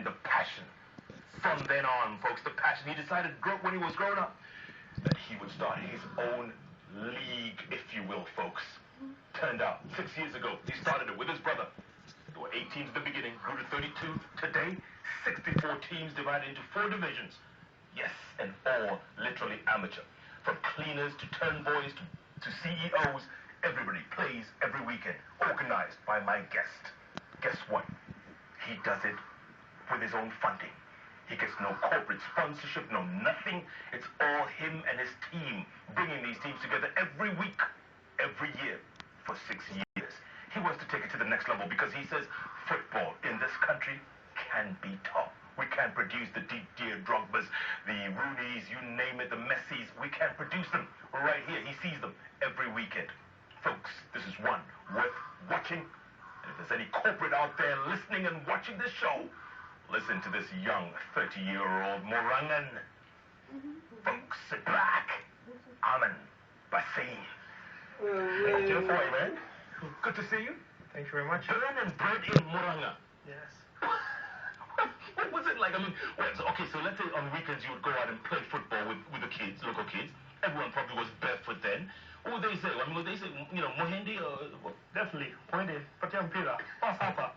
and the passion. From then on, folks, the passion. He decided when he was growing up that he would start his own league, if you will, folks. Turned out, 6 years ago, he started it with his brother. There were 8 teams at the beginning, grew to 32. Today, 64 teams divided into 4 divisions. Yes, and all literally amateur. From cleaners to turnboys to CEOs, everybody plays every weekend, organized by my guest. Guess what? He does it with his own funding. He gets no corporate sponsorship, no nothing. It's all him and his team bringing these teams together every week, every year for 6 years. He wants to take it to the next level because he says football in this country can be taught. We can't produce the Didier Drogbas, the Roonies, you name it, the Messis. We can't produce them right here. He sees them every weekend. Folks, this is one worth watching. And if there's any corporate out there listening and watching this show, listen to this young 30-year-old Morangan. Folks, sit back. Amen. Basim. Jeff, how are you, man? Good to see you. Thank you very much. Born and bred in Moranga. Yes. What was it like? I mean, so let's say on weekends you would go out and play football with the kids, local kids. Everyone probably was barefoot then. What would they say? I mean, would they say, Mohendi or what? Definitely. Mohendi. Patiampira. Pasapa.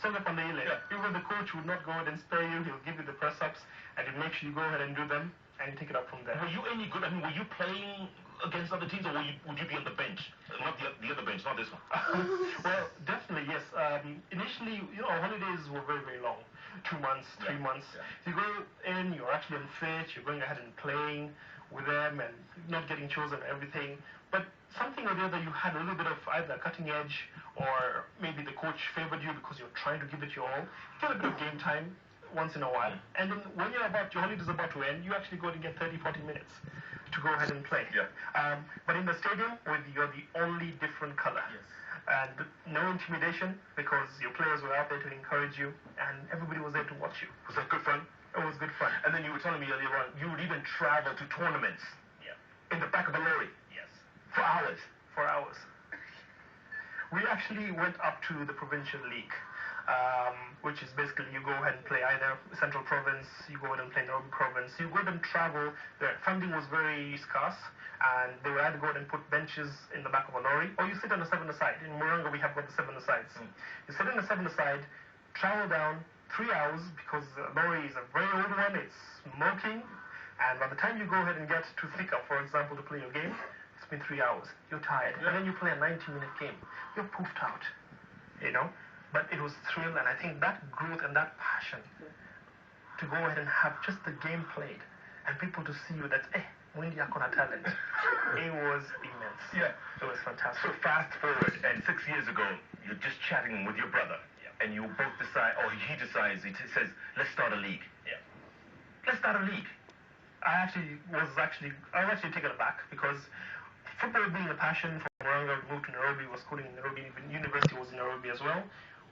Yeah. Even the coach would not go ahead and spare you. He'll give you the press-ups and he'll make sure you go ahead and do them and you take it up from there. Were you any good? I mean, were you playing against other teams or would you be on the bench? Not the other bench, not this one. Well, definitely, yes. Initially, our holidays were very, very long. 2 months, 3 months. Yeah. You go in, you're actually unfit, you're going ahead and playing with them and not getting chosen and everything. But something or the other, you had a little bit of either cutting edge or maybe the coach favored you because you're trying to give it your all. Get a bit of game time once in a while. And then when your holiday is about to end, you actually go and get 30, 40 minutes to go ahead and play. Yeah. But in the stadium, you're the only different color. Yes. And no intimidation because your players were out there to encourage you and everybody was there to watch you. Was that good fun? It was good fun. And then you were telling me earlier on, you would even travel to tournaments. Yeah. In the back of a lorry. Yes. For hours. For hours. We actually went up to the provincial league, which is basically you go ahead and play either Central Province, you go ahead and play Nairobi Province, you go ahead and travel. The funding was very scarce, and they would either go ahead and put benches in the back of a lorry, or you sit on a 7-a-side. In Moranga, we have got the 7-a-sides. You sit on a 7-a-side, travel down 3 hours, because the lorry is a very old one, it's smoking, and by the time you go ahead and get to Thika, for example, to play your game, it's been 3 hours. You're tired. Yeah. And then you play a 90-minute game. You're poofed out, But it was thrill, and I think that growth and that passion to go ahead and have just the game played and people to see you that, Wendy Akona talent. It was immense. Yeah. It was fantastic. So fast forward, and 6 years ago, you're just chatting with your brother, and you both decide, or he decides, says, let's start a league. Yeah. Let's start a league. I was actually taken aback because football being a passion for Moranga, moved to Nairobi, was schooling in Nairobi, even university was in Nairobi as well.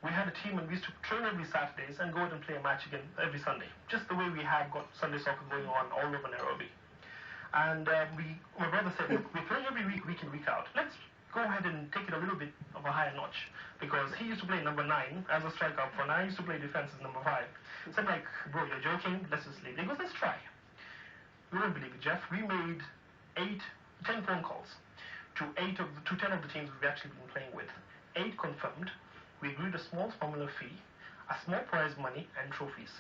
We had a team and we used to train every Saturdays and go out and play a match again every Sunday. Just the way we have got Sunday soccer going on all over Nairobi. And my brother said, look, we're playing every week in, week out. Let's go ahead and take it a little bit of a higher notch. Because he used to play number 9 as a striker up front, and I used to play defense as number 5. So I'm like, bro, you're joking, let's just leave. He goes, let's try. You won't believe it, Jeff. We made 10 phone calls to 10 of the teams we've actually been playing with. 8 confirmed. We agreed a small formula fee, a small prize money, and trophies.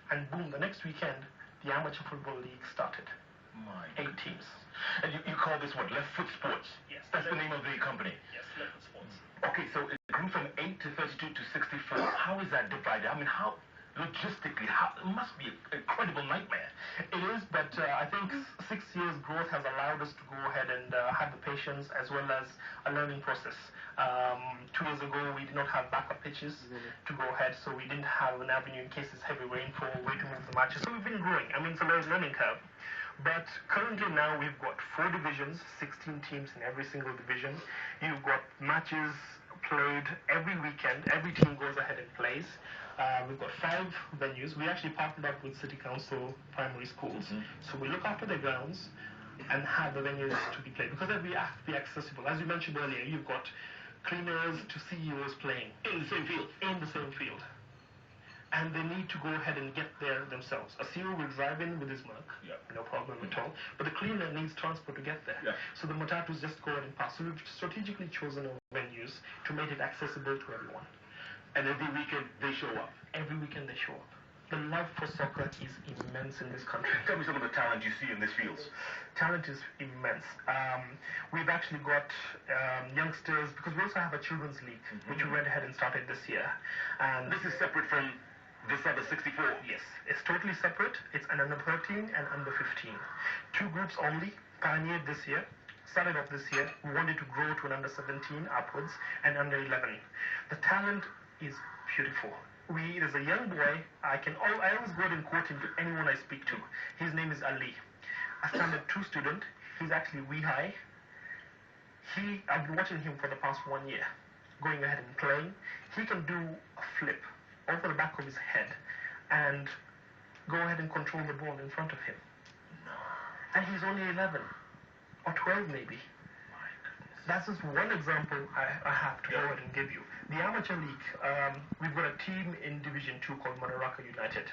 And boom, the next weekend, the Amateur Football League started. 8 teams. And you call this what? Left Foot Sports? Yes. That's the name of the company? Yes, Left Foot Sports. Okay, so it grew from 8 to 32 to 64. How is that divided? I mean, how, logistically, it must be an incredible nightmare. It is, but I think 6 years growth has allowed us to go ahead and have the patience as well as a learning process. 2 years ago, we did not have backup pitches to go ahead, so we didn't have an avenue in case it's heavy rainfall, way to move the matches. So we've been growing. I mean, it's a learning curve. But currently now we've got 4 divisions, 16 teams in every single division. You've got matches played every weekend. Every team goes ahead and plays. We've got 5 venues. We actually partnered up with City Council primary schools. So we look after the grounds and have the venues to be played because they have to be accessible. As you mentioned earlier, you've got cleaners to CEOs playing. In the same field? In the same field. and they need to go ahead and get there themselves. A CEO will drive in with his Merc, no problem at all, but the cleaner needs transport to get there. So the matatus just go ahead and pass. So we've strategically chosen our venues to make it accessible to everyone. And every weekend they show up? Every weekend they show up. The love for soccer is immense in this country. Tell me some of the talent you see in these fields. Talent is immense. We've actually got youngsters, because we also have a children's league, which we went ahead and started this year. And this is separate from this other 64? Yes, it's totally separate. It's an under 13 and under 15. Two groups only, pioneered this year. Started off this year. We wanted to grow to an under 17 upwards and under 11. The talent is beautiful. There's a young boy, I always go and quote him to anyone I speak to. His name is Ali, a standard 2 student. He's actually high. I've been watching him for the past 1 year, going ahead and playing. He can do a flip over the back of his head and go ahead and control the ball in front of him. And he's only 11 or 12 maybe. That's just one example I have to go ahead and give you. The amateur league, we've got a team in Division 2 called Madaraka United.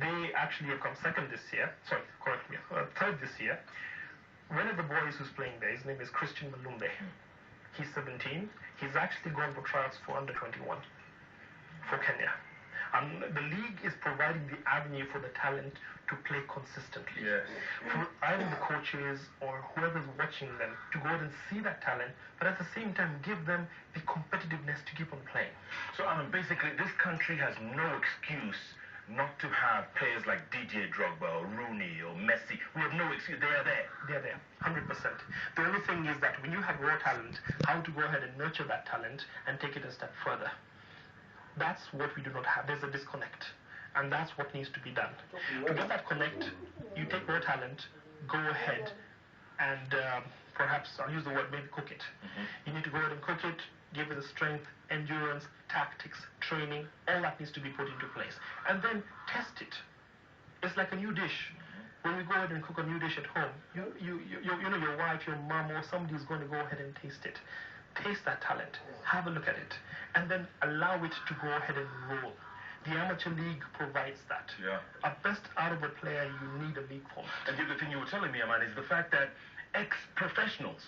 They actually have come second this year. Sorry, correct me, third this year. One of the boys who's playing there, his name is Christian Malumbe. He's 17. He's actually gone for trials for under 21 for Kenya. The league is providing the avenue for the talent to play consistently. For either the coaches or whoever's watching them to go out and see that talent, but at the same time give them the competitiveness to keep on playing. So basically this country has no excuse not to have players like DJ Drogba or Rooney or Messi. We have no excuse. They are there. They are there, 100%. The only thing is that when you have raw talent, how to go ahead and nurture that talent and take it a step further. That's what we do not have. There's a disconnect. And that's what needs to be done. To get that connect, you take raw talent, go ahead and perhaps, I'll use the word, maybe cook it. You need to go ahead and cook it, give it the strength, endurance, tactics, training, all that needs to be put into place. And then test it. It's like a new dish. When we go ahead and cook a new dish at home, your wife, your mom, or somebody is going to go ahead and taste it. Taste that talent, have a look at it, and then allow it to go ahead and roll. The amateur league provides that. A best out of a player, you need a league format. And the other thing you were telling me, Aman, is the fact that ex-professionals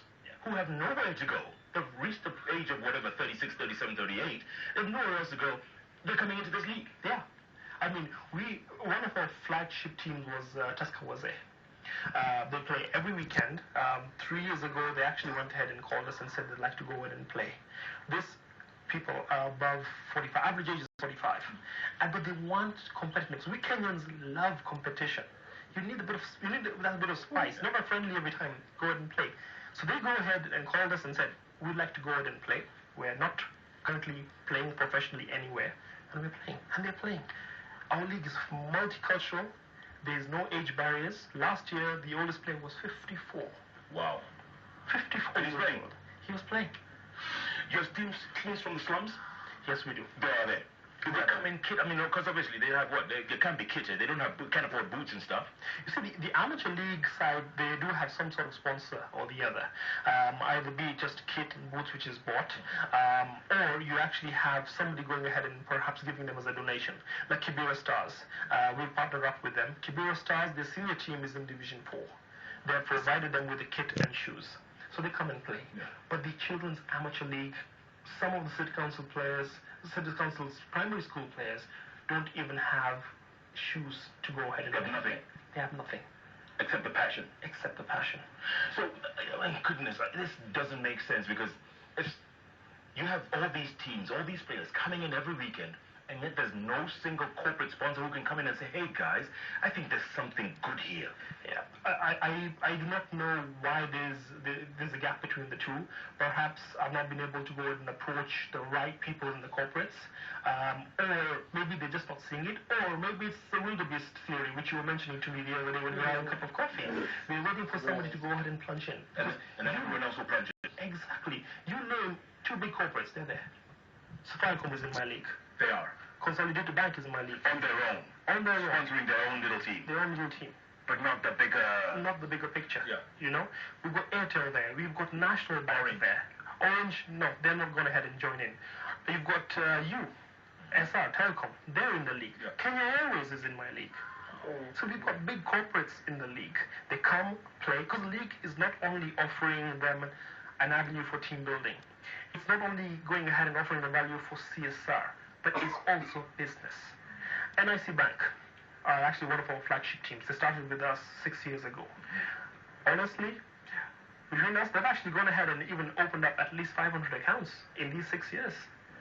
who have nowhere to go, they've reached the age of whatever, 36, 37, 38, they've nowhere else to go, they're coming into this league. Yeah. I mean, one of our flagship teams was Tuskawaze. They play every weekend. 3 years ago, they actually went ahead and called us and said they'd like to go ahead and play. These people are above 45, average age is 45, but they want competitiveness. We Kenyans love competition. You need that bit of spice. Never friendly every time. Go ahead and play. So they go ahead and called us and said, we'd like to go ahead and play. We're not currently playing professionally anywhere, and we're playing, and they're playing. Our league is multicultural. There's no age barriers. Last year, the oldest player was 54. Wow. 54 And he's playing? He was playing. You have teams from the slums? Yes, we do. They are there. Do they come in kit? I mean, because obviously they have what? They can't be kitted. They can't afford boots and stuff. You see, the amateur league side, they do have some sort of sponsor or the other. Either be just kit and boots which is bought, or you actually have somebody going ahead and perhaps giving them as a donation. Like Kibera Stars. We've partnered up with them. Kibera Stars, their senior team is in Division 4. They have provided them with a kit and shoes. So they come and play. But the children's amateur league, some of the city council's primary school players don't even have shoes to go ahead and They have nothing. They have nothing. Except the passion. Except the passion. So, my goodness, this doesn't make sense because you have all these teams, all these players coming in every weekend, and yet there's no single corporate sponsor who can come in and say, hey guys, I think there's something good here. Yeah, I do not know why there's a gap between the two. Perhaps I've not been able to go and approach the right people in the corporates, or maybe they're just not seeing it, or maybe it's the wildebeest theory, which you were mentioning to me the other day when we were having a cup of coffee. We're waiting for somebody to go ahead and plunge in. And everyone else will plunge in. Exactly. You name two big corporates, they're there. Safaricom is in my league. They are. Consolidated Bank is in my league. On their own. On their own. Sponsoring their own little team. Their own little team. But not the bigger... Not the bigger picture. Yeah. You know? We've got Airtel there. We've got National Bank there. Orange, no, they're not going ahead and join in. You've got you. SR, Telecom, they're in the league. Yeah. Kenya Airways is in my league. So we've got big corporates in the league. They come, play, because the league is not only offering them an avenue for team building. It's not only going ahead and offering the value for CSR, but it's also business. NIC Bank are actually one of our flagship teams. They started with us 6 years ago. Honestly, between us, they've actually gone ahead and even opened up at least 500 accounts in these 6 years.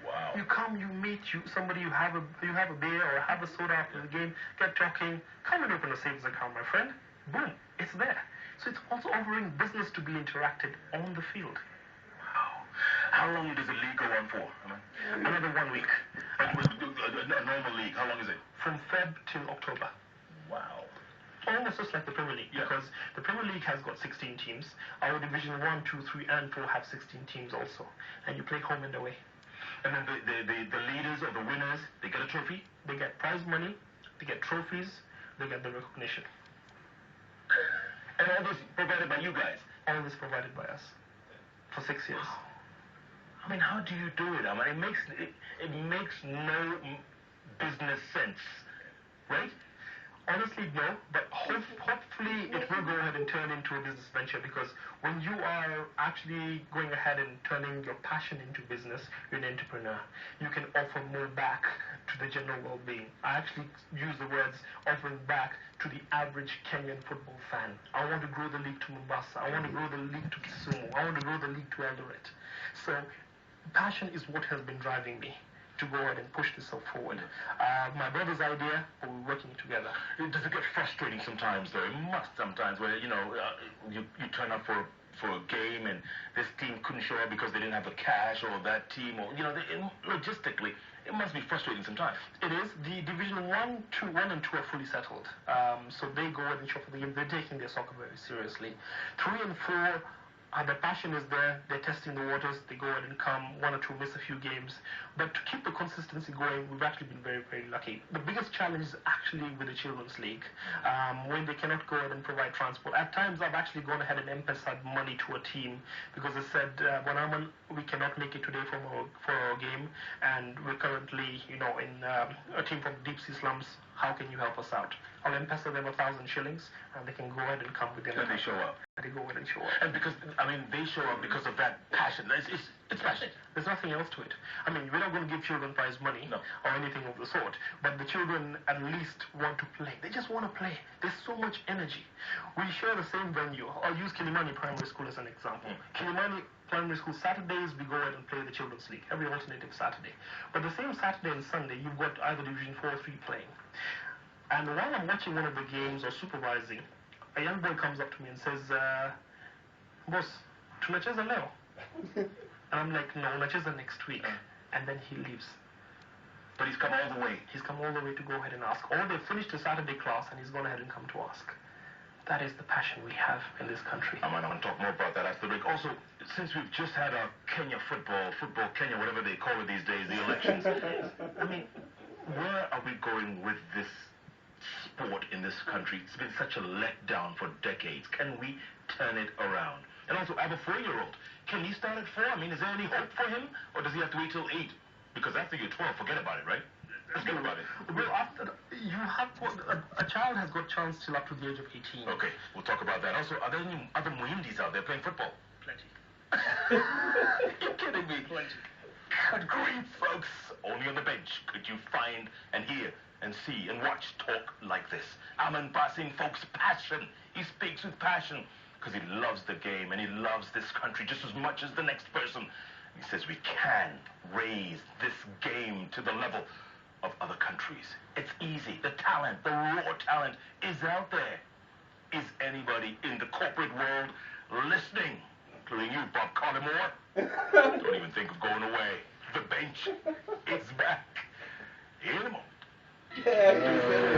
Wow. You come, you meet somebody, you have a beer or have a soda after the game, get talking, come and open a savings account, my friend. Boom, it's there. So it's also offering business to be interacted on the field. Wow. How long does the league go on for? Another 1 week. A normal league, how long is it? From Feb till October. Wow. Almost just like the Premier League, because the Premier League has got 16 teams. Our Division 1, 2, 3, and 4 have 16 teams also. And you play home and away. And then the leaders or the winners, they get a trophy? They get prize money, they get trophies, they get the recognition. And all this provided by you guys? All this provided by us for 6 years. I mean, how do you do it? I mean, it makes no business sense, right? Honestly, no, but hopefully it will go ahead and turn into a business venture, because when you are actually going ahead and turning your passion into business, you're an entrepreneur. You can offer more back to the general well-being. I actually use the words offering back to the average Kenyan football fan. I want to grow the league to Mombasa. I want to grow the league to Kisumu. I want to grow the league to Eldoret. So passion is what has been driving me to go ahead and push this forward. My brother's idea, but we're working together. Does it get frustrating sometimes, though? It must sometimes, where, you turn up for a game and this team couldn't show up because they didn't have the cash, or that team, or, logistically, it must be frustrating sometimes. It is. The Division 1 and 2 are fully settled. So they go ahead and show for the game. They're taking their soccer very seriously. 3 and 4, the passion is there. They're testing the waters. They go ahead and come. 1 or 2 miss a few games. But to keep the consistency going, we've actually been very, very lucky. The biggest challenge is actually with the Children's League, when they cannot go ahead and provide transport. At times, I've actually gone ahead and M-Pesa'd money to a team, because they said, Bonaman, we cannot make it today for our game, and we're currently, in a team from deep sea slums. How can you help us out? I'll M-Pesa them 1,000 shillings, and they can go ahead and come with them. And they show up. They go ahead and show up. And because, they show up because of that passion. It's passion. There's nothing else to it. We're not going to give children prize money or anything of the sort, but the children at least want to play. They just want to play. There's so much energy. We share the same venue. I'll use Kilimani Primary School as an example. Kilimani Primary School, Saturdays, we go ahead and play the Children's League, every alternative Saturday. But the same Saturday and Sunday, you've got either Division 4 or 3 playing. And while I'm watching one of the games or supervising, a young boy comes up to me and says, Boss, tunacheza leo? And I'm like, no, tunacheza next week. And then he leaves. But he's come all the way. He's come all the way to go ahead and ask. Or they've finished the Saturday class and he's gone ahead and come to ask. That is the passion we have in this country. I want to talk more about that after the break. Also, since we've just had our Kenya football Kenya, whatever they call it these days, the elections, where are we going with this sport in this country? It's been such a letdown for decades. Can we turn it around? And also, I have a 4-year-old. Can he start at 4? Is there any hope for him? Or does he have to wait till 8? Because after you're 12, forget about it, right? Forget about it. Well, after a child has got chance till up to the age of 18. Okay, we'll talk about that. Also, are there any other Muhindis out there playing football? Plenty. You're kidding me. Plenty. Good grief, folks. Only on the bench could you find and hear and see and watch talk like this. Aman Basim, folks, passion. He speaks with passion because he loves the game and he loves this country just as much as the next person. He says we can raise this game to the level of other countries. It's easy. The talent, the raw talent is out there. Is anybody in the corporate world listening? Including you, Bob Collymore? Don't even think of going away. The bench is back in a moment. Yeah,